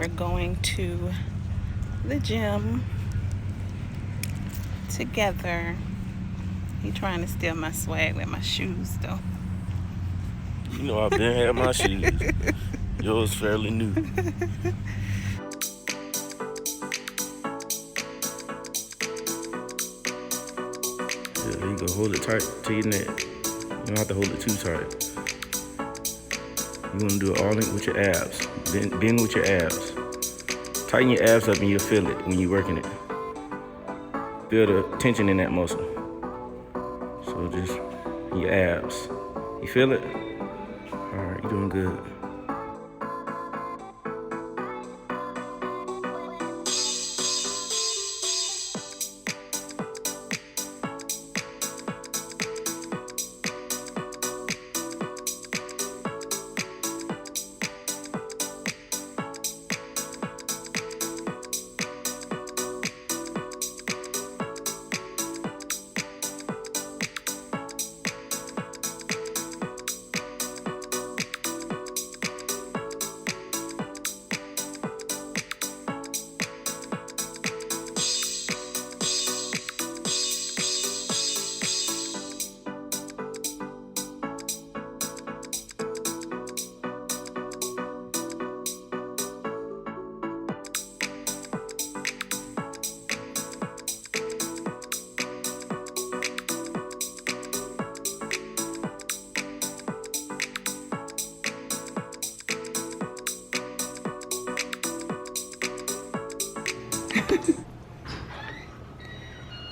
We're going to the gym together. He trying to steal my swag with my shoes though. You know I've been had my shoes. Yours fairly new. Yeah, there you go. Hold it tight to your neck. You don't have to hold it too tight. You want to do it all in with your abs. Bend with your abs. Tighten your abs up and you'll feel it when you're working it. Feel the tension in that muscle. So just your abs. You feel it? All right, you're doing good.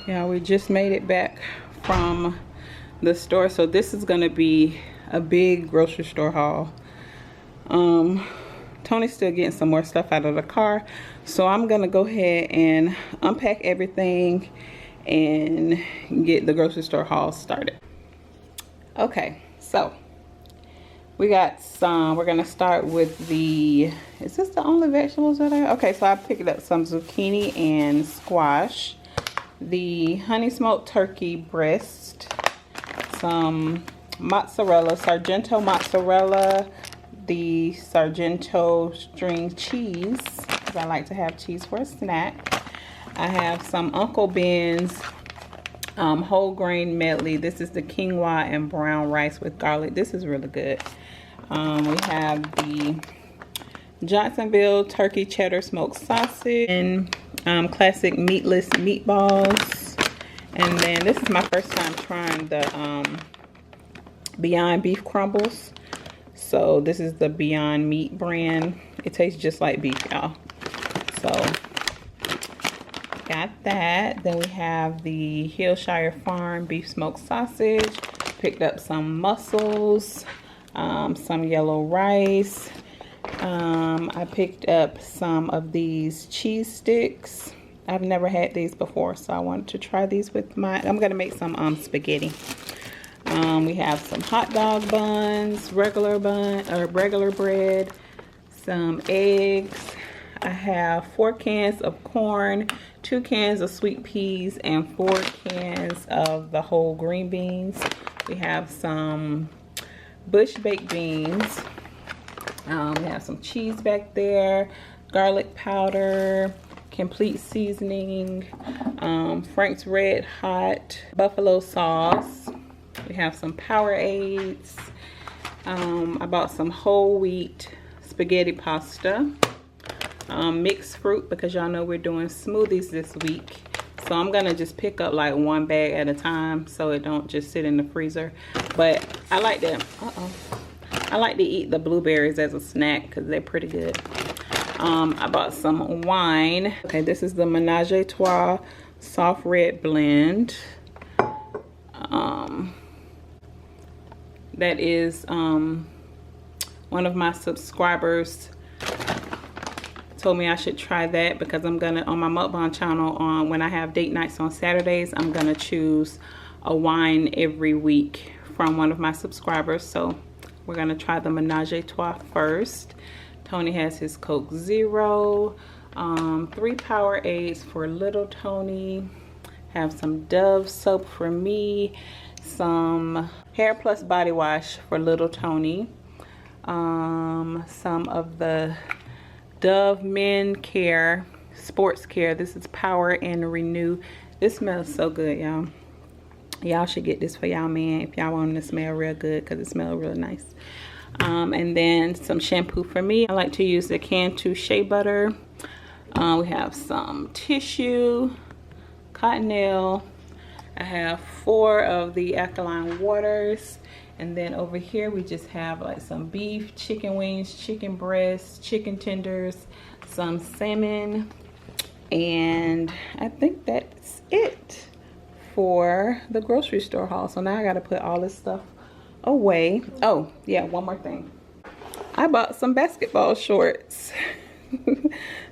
Yeah, we just made it back from the store, so this is gonna be a big grocery store haul. Tony's still getting some more stuff out of the car, so I'm gonna go ahead and unpack everything and get the grocery store haul started. Okay, so we got some. We're gonna start with the, is this the only vegetables that I, okay, so I picked up some zucchini and squash, the honey smoked turkey breast, some mozzarella, Sargento mozzarella, the Sargento string cheese, because I like to have cheese for a snack. I have some Uncle Ben's whole grain medley. This is the quinoa and brown rice with garlic. This is really good. We have the Johnsonville turkey cheddar smoked sausage and classic meatless meatballs. And then this is my first time trying the Beyond beef crumbles. So this is the Beyond Meat brand. It tastes just like beef, y'all. So got that. Then we have the Hillshire Farm beef smoked sausage. Picked up some mussels, some yellow rice. I picked up some of these cheese sticks. I've never had these before, so I wanted to try these with my, I'm gonna make some spaghetti. We have some hot dog buns, regular bread, some eggs. I have 4 cans of corn, 2 cans of sweet peas, and 4 cans of the whole green beans. We have some bush baked beans. We have some cheese back there, garlic powder, complete seasoning, Frank's Red Hot buffalo sauce. We have some Powerades. I bought some whole wheat spaghetti pasta, mixed fruit, because y'all know we're doing smoothies this week. So I'm gonna just pick up like 1 bag at a time so it don't just sit in the freezer. But I like to, I like to eat the blueberries as a snack because they're pretty good. I bought some wine. Okay, this is the Menage a Trois soft red blend. That is one of my subscribers told me I should try that, because I'm gonna, on my mukbang channel, when I have date nights on Saturdays, I'm gonna choose a wine every week from one of my subscribers. So we're gonna try the Menage a Trois first. Tony has his Coke Zero, 3 Powerades for little Tony, have some Dove soap for me, some Hair Plus body wash for little Tony, some of the Dove Men Care Sports Care. This is Power and Renew. This smells so good, y'all. Y'all should get this for y'all man if y'all want them to smell real good, because it smells really nice. And then some shampoo for me. I like to use the Cantu Shea Butter. We have some tissue, cottonelle. I have 4 of the alkaline waters. And then over here we just have like some beef, chicken wings, chicken breasts, chicken tenders, some salmon, and I think that's it for the grocery store haul. So now I gotta put all this stuff away. Oh yeah, one more thing. I bought some basketball shorts.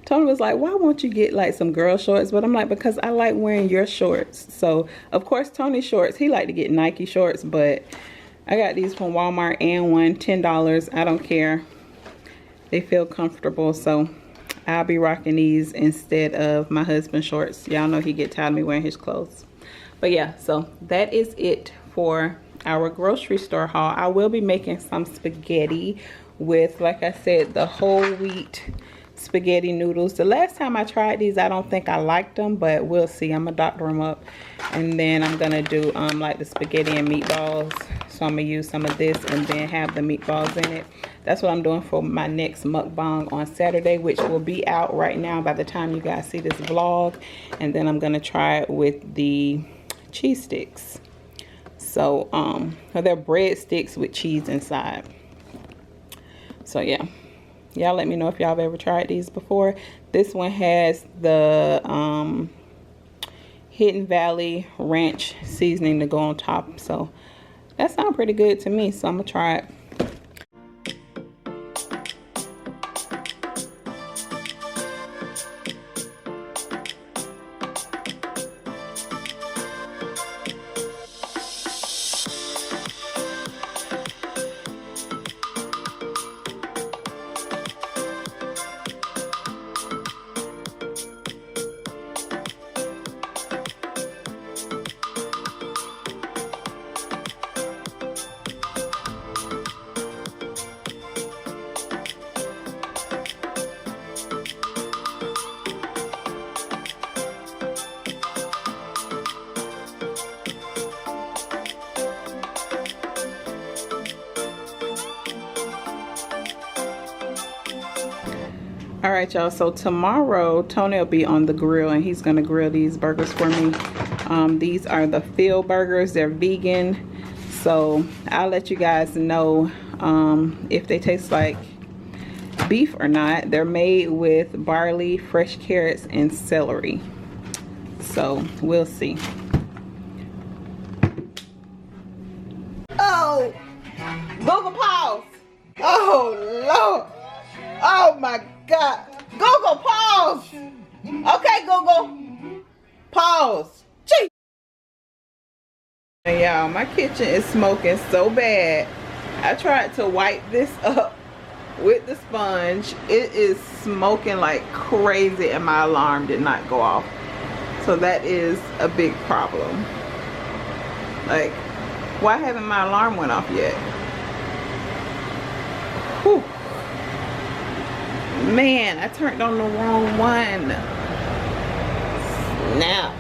Tony was like, why won't you get like some girl shorts? But I'm like, because I like wearing your shorts. So of course Tony's shorts, he like to get Nike shorts, but I got these from Walmart and one, $10. I don't care. They feel comfortable, so I'll be rocking these instead of my husband's shorts. Y'all know he get tired of me wearing his clothes. But yeah, so that is it for our grocery store haul. I will be making some spaghetti with, like I said, the whole wheat spaghetti noodles. The last time I tried these, I don't think I liked them, but we'll see. I'm gonna doctor them up, and then I'm gonna do like the spaghetti and meatballs. So I'm gonna use some of this and then have the meatballs in it. That's what I'm doing for my next mukbang on Saturday, which will be out right now by the time you guys see this vlog. And then I'm gonna try it with the cheese sticks. So they're breadsticks with cheese inside. So yeah, y'all let me know if y'all have ever tried these before. This one has the Hidden Valley Ranch seasoning to go on top. So that sounds pretty good to me. So I'm gonna try it. All right, y'all, so tomorrow Tony will be on the grill and he's gonna grill these burgers for me. These are the Phil burgers. They're vegan, so I'll let you guys know if they taste like beef or not. They're made with barley, fresh carrots, and celery, so we'll see. Oh, Google pause. Oh Lord. Oh my God. Google, pause. Okay, Google. Pause. Gee. Hey, y'all, my kitchen is smoking so bad. I tried to wipe this up with the sponge. It is smoking like crazy and my alarm did not go off. So that is a big problem. Like, why haven't my alarm went off yet? Whew. Man, I turned on the wrong one. Snap.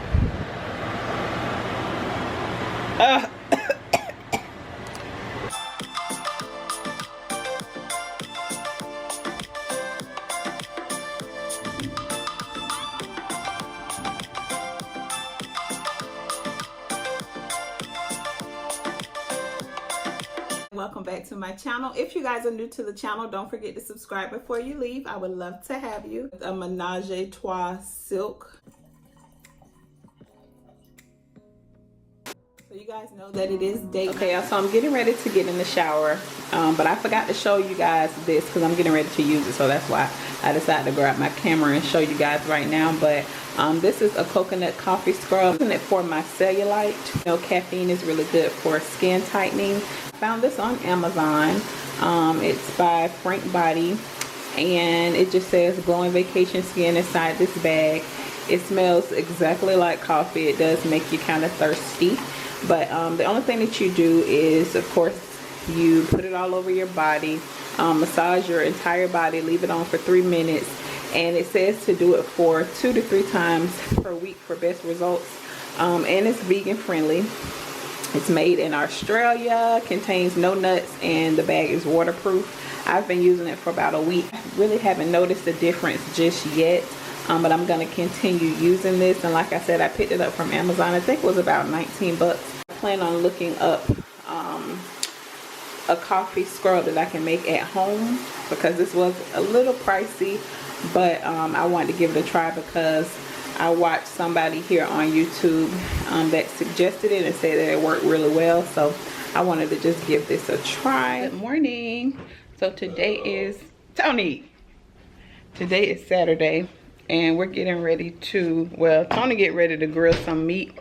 Welcome back to my channel. If you guys are new to the channel, don't forget to subscribe before you leave. I would love to have you. A Menage a Trois silk. So you guys know that it is date. Okay, so I'm getting ready to get in the shower, but I forgot to show you guys this because I'm getting ready to use it. So that's why I decided to grab my camera and show you guys right now. But this is a coconut coffee scrub. I'm using it for my cellulite. You know, caffeine is really good for skin tightening. Found this on Amazon. It's by Frank Body, and it just says glowing vacation skin inside this bag. It smells exactly like coffee. It does make you kind of thirsty, but the only thing that you do is, of course, you put it all over your body. massage your entire body, leave it on for 3 minutes, and it says to do it for 2 to 3 times per week for best results. And it's vegan friendly. It's made in Australia, contains no nuts, and the bag is waterproof. I've been using it for about a week. I really haven't noticed a difference just yet, but I'm going to continue using this. And like I said, I picked it up from Amazon. I think it was about 19 bucks. I plan on looking up a coffee scrub that I can make at home, because this was a little pricey, but I wanted to give it a try because I watched somebody here on YouTube that suggested it and said that it worked really well. So I wanted to just give this a try. Good morning. So today is Tony. Today is Saturday, and we're getting ready to, well, Tony get ready to grill some meat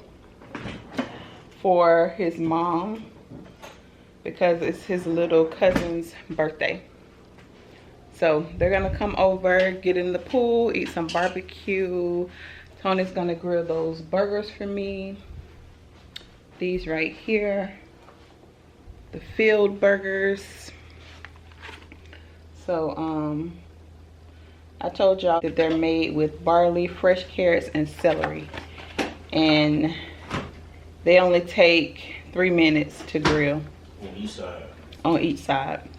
for his mom because it's his little cousin's birthday. So they're gonna come over, get in the pool, eat some barbecue. Tony's gonna grill those burgers for me. These right here, the field burgers. So I told y'all that they're made with barley, fresh carrots, and celery, and they only take 3 minutes to grill. On each side. On each side.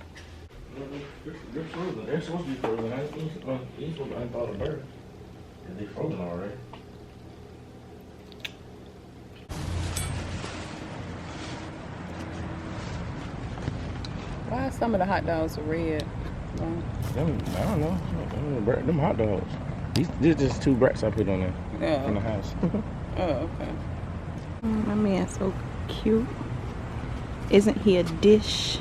They're frozen. They're supposed to be frozen. I ain't supposed to unthaw the burger. They frozen already. Why are some of the hot dogs red? I don't know. Them hot dogs. These just 2 brats I put on there in the house. Oh, okay. My man's so cute. Isn't he a dish?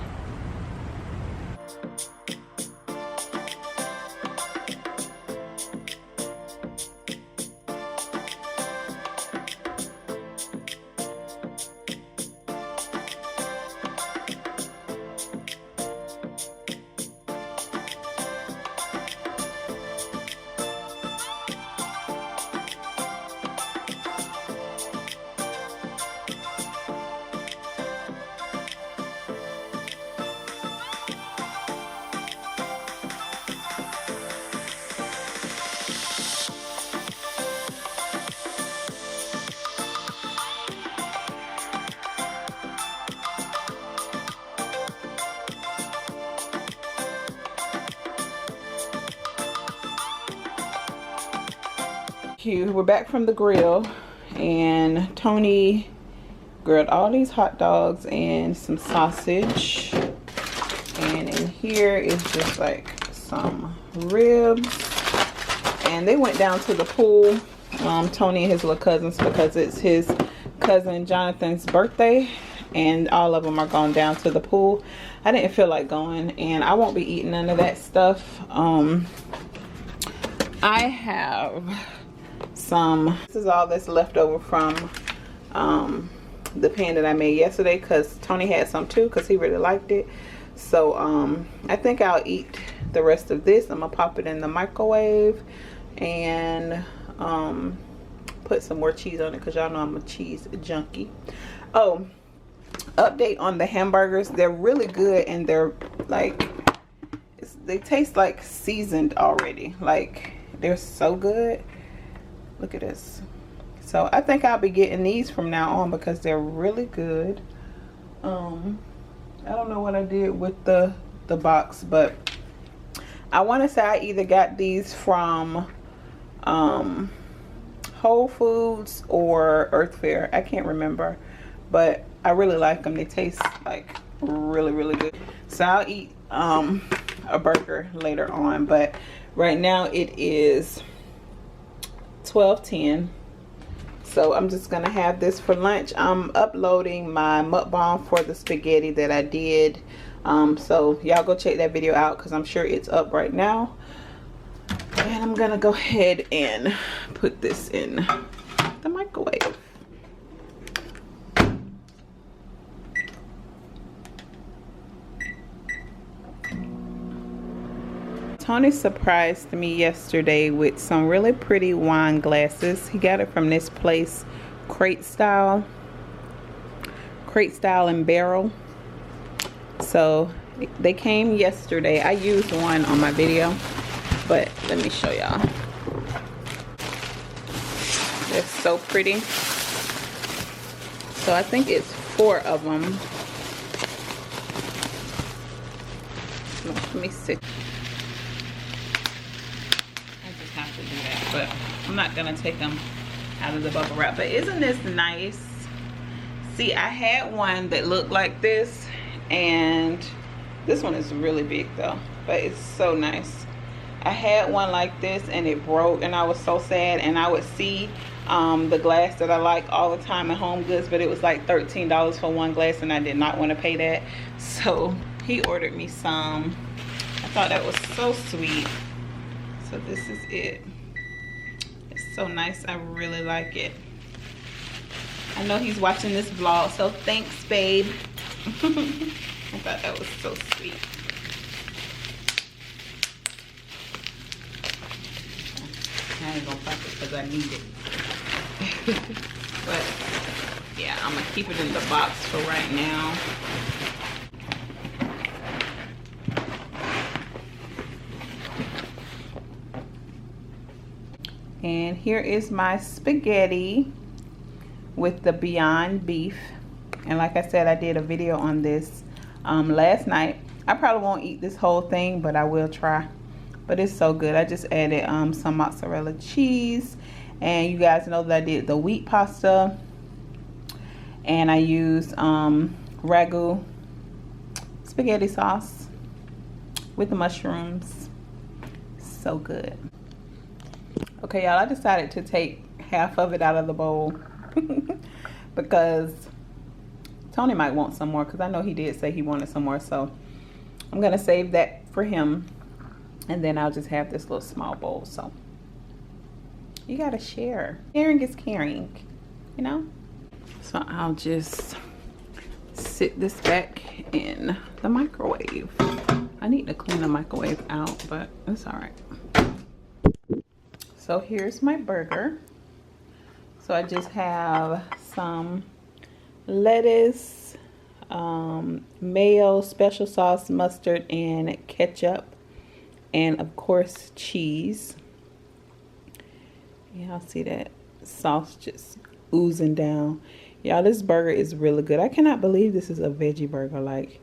We're back from the grill, and Tony grilled all these hot dogs and some sausage, and in here is just like some ribs, and they went down to the pool, Tony and his little cousins, because it's his cousin Jonathan's birthday, and all of them are going down to the pool. I didn't feel like going, and I won't be eating none of that stuff. I have this is all that's left over from the pan that I made yesterday, because Tony had some too because he really liked it. So I think I'll eat the rest of this. I'm gonna pop it in the microwave and put some more cheese on it, because y'all know I'm a cheese junkie. Oh, update on the hamburgers. They're really good, and they're like, they taste like seasoned already. Like, they're so good. Look at this. So I think I'll be getting these from now on because they're really good. I don't know what I did with the box, but I want to say I either got these from Whole Foods or Earth Fare. I can't remember, but I really like them. They taste like really good. So I'll eat a burger later on, but right now it is 12:10, so I'm just gonna have this for lunch. I'm uploading my mukbang for the spaghetti that I did, so y'all go check that video out because I'm sure it's up right now. And I'm gonna go ahead and put this in the microwave. Tony surprised me yesterday with some really pretty wine glasses. He got it from this place, Crate Style and Barrel. So They came yesterday. I used one on my video, but let me show y'all. They're so pretty. So I think it's 4 of them. Let me see. I just have to do that, but I'm not gonna take them out of the bubble wrap. But isn't this nice? See, I had one that looked like this, and this one is really big though, but it's so nice. I had one like this and it broke, and I was so sad. And I would see the glass that I like all the time at Home Goods, but it was like $13 for one glass, and I did not want to pay that. So he ordered me some. I thought that was so sweet. So this is it. It's so nice. I really like it. I know he's watching this vlog, so thanks, babe. I thought that was so sweet. I ain't gonna pop it because I need it. But yeah, I'm gonna keep it in the box for right now. And here is my spaghetti with the Beyond Beef. And like I said, I did a video on this last night. I probably won't eat this whole thing, but I will try. But it's so good. I just added some mozzarella cheese. And you guys know that I did the wheat pasta. And I used ragu spaghetti sauce with the mushrooms. So good. Okay, y'all, I decided to take half of it out of the bowl because Tony might want some more, because I know he did say he wanted some more. So I'm going to save that for him. And then I'll just have this little small bowl. So you got to share. Sharing is caring, you know? So I'll just sit this back in the microwave. I need to clean the microwave out, but it's all right. So here's my burger. So I just have some lettuce, mayo, special sauce, mustard, and ketchup. And of course, cheese. Y'all see that sauce just oozing down. Y'all, this burger is really good. I cannot believe this is a veggie burger. Like,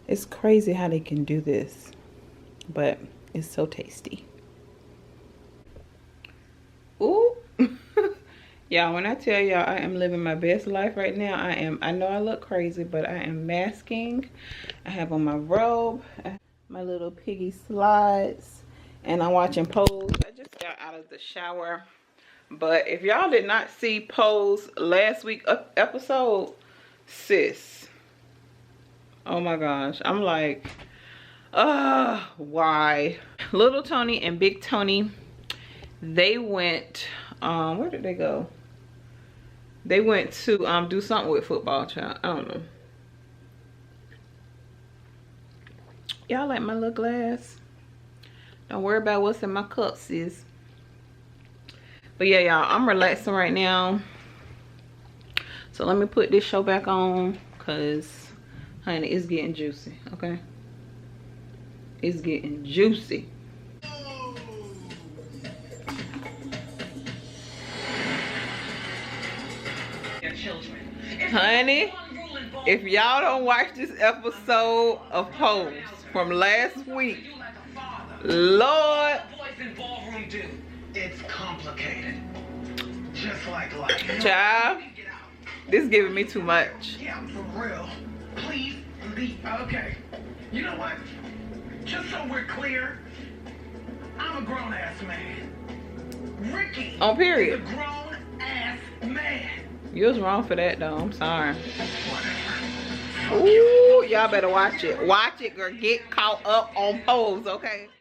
it's crazy how they can do this. But it's so tasty. Ooh. Y'all, when I tell y'all I am living my best life right now, I know I look crazy, but I am masking. I have on my robe, my little piggy slides, and I'm watching Pose. I just got out of the shower. But if y'all did not see Pose last week episode, sis, oh my gosh, I'm like, why? Little Tony and Big Tony, they went, where did they go? They went to do something with football, child. I don't know. Y'all like my little glass? Don't worry about what's in my cup, sis. But yeah, y'all, I'm relaxing right now. So let me put this show back on, because, honey, it's getting juicy, okay? It's getting juicy. Honey, if y'all don't watch this episode of Pose from last week, Lord, it's complicated, just like life. Child, this is giving me too much. Yeah, for real. Please leave. Okay. You know what? Just so we're clear, I'm a grown-ass man. Ricky On period. is a grown-ass man. You was wrong for that, though. I'm sorry. Whatever. Ooh, y'all better watch it. Watch it, girl. Get caught up on Pose, okay?